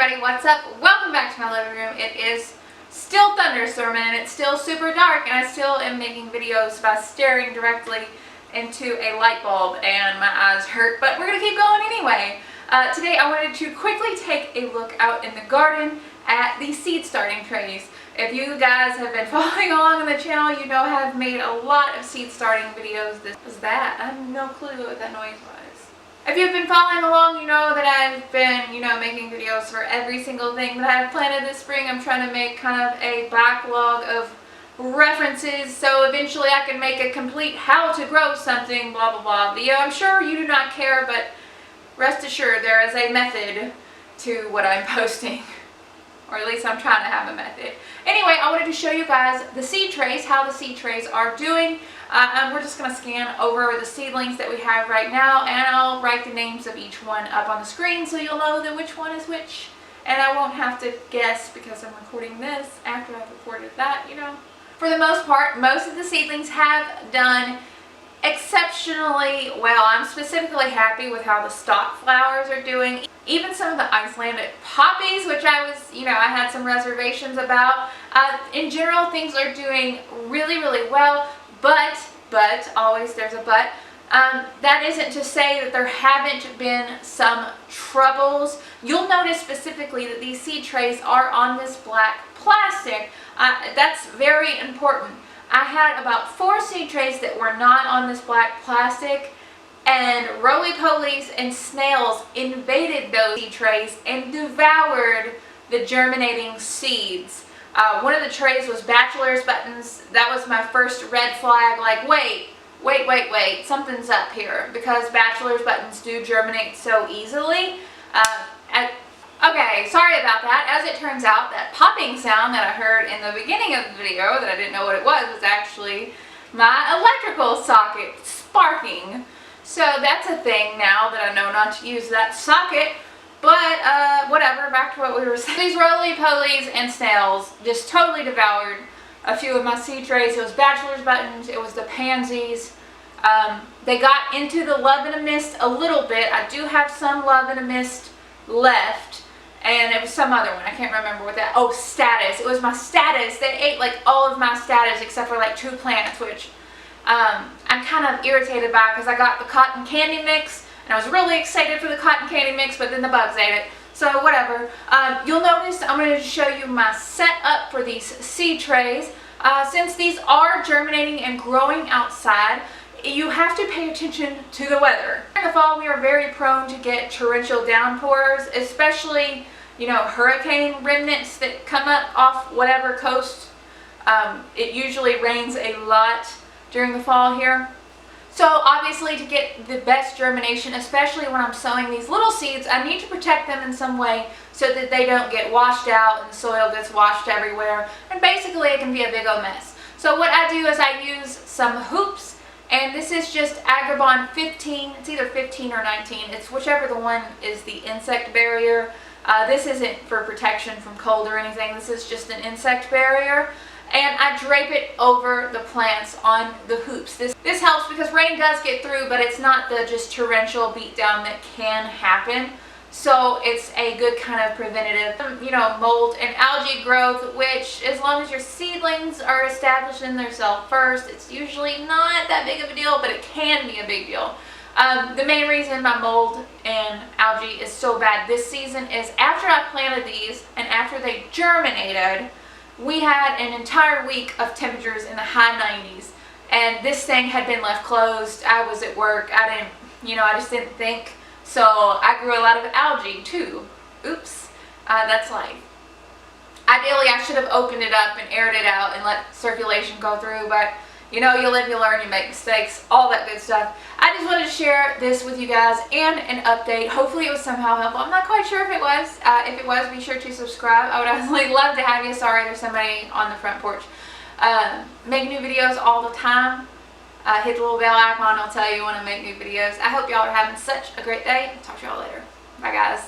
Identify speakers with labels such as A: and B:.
A: everybody, what's up? Welcome back to my living room. It is still thunderstorming and it's still super dark, and I still am making videos by staring directly into a light bulb and my eyes hurt, but we're gonna keep going anyway. Today I wanted to quickly take a look out in the garden at the seed starting trays. If you guys have been following along on the channel, you know I have made a lot of seed starting videos. This was that. I have no clue what that noise was. If you've been following along, you know that I've been, making videos for every single thing that I've planted this spring. I'm trying to make kind of a backlog of references so eventually I can make a complete how to grow something blah blah blah video. I'm sure you do not care, but rest assured there is a method to what I'm posting. Or at least I'm trying to have a method. Anyway, I wanted to show you guys the seed trays, how the seed trays are doing. And we're just going to scan over the seedlings that we have right now, and I'll write the names of each one up on the screen so you'll know that which one is which. And I won't have to guess because I'm recording this after I've recorded that, For the most part, most of the seedlings have done exceptionally well. I'm specifically happy with how the stock flowers are doing. Even some of the Icelandic poppies, which I had some reservations about. In general, things are doing really, really well, but, always there's a but. That isn't to say that there haven't been some troubles. You'll notice specifically that these seed trays are on this black plastic. That's very important. I had about 4 seed trays that were not on this black plastic, and roly-polies and snails invaded those seed trays and devoured the germinating seeds. One of the trays was bachelor's buttons. That was my first red flag, like wait, something's up here, because bachelor's buttons do germinate so easily. Okay, sorry about that. As it turns out, that popping sound that I heard in the beginning of the video that I didn't know what it was actually my electrical socket sparking. So that's a thing now that I know not to use that socket. But whatever, back to what we were saying. These roly-polies and snails just totally devoured a few of my seed trays. It was bachelor's buttons, it was the pansies. They got into the love and a mist a little bit. I do have some love and a mist left. And it was some other one. I can't remember what that. Oh, status. It was my status. They ate like all of my status except for like 2 plants, which I'm kind of irritated by because I got the cotton candy mix and I was really excited for the cotton candy mix, but then the bugs ate it. So whatever. You'll notice I'm going to show you my setup for these seed trays. Since these are germinating and growing outside, you have to pay attention to the weather. In the fall, we are very prone to get torrential downpours, especially, hurricane remnants that come up off whatever coast. It usually rains a lot during the fall here. So obviously, to get the best germination, especially when I'm sowing these little seeds, I need to protect them in some way so that they don't get washed out and the soil gets washed everywhere. And basically, it can be a big old mess. So what I do is I use some hoops. And this is just Agribon 15, it's either 15 or 19, it's whichever the one is the insect barrier. This isn't for protection from cold or anything, this is just an insect barrier. And I drape it over the plants on the hoops. This helps because rain does get through, but it's not the just torrential beatdown that can happen. So it's a good kind of preventative, mold and algae growth, which as long as your seedlings are establishing themselves first, it's usually not that big of a deal, but it can be a big deal. The main reason my mold and algae is so bad this season is after I planted these and after they germinated, we had an entire week of temperatures in the high 90s, and this thing had been left closed. I was at work. I just didn't think. So I grew a lot of algae too. Oops, that's life. Ideally, I should have opened it up and aired it out and let circulation go through, but you live, you learn, you make mistakes, all that good stuff. I just wanted to share this with you guys and an update. Hopefully it was somehow helpful. I'm not quite sure if it was. If it was, be sure to subscribe. I would absolutely love to have you. Sorry, there's somebody on the front porch. Make new videos all the time. Hit the little bell icon, I'll tell you when I make new videos. I hope y'all are having such a great day. Talk to y'all later. Bye guys.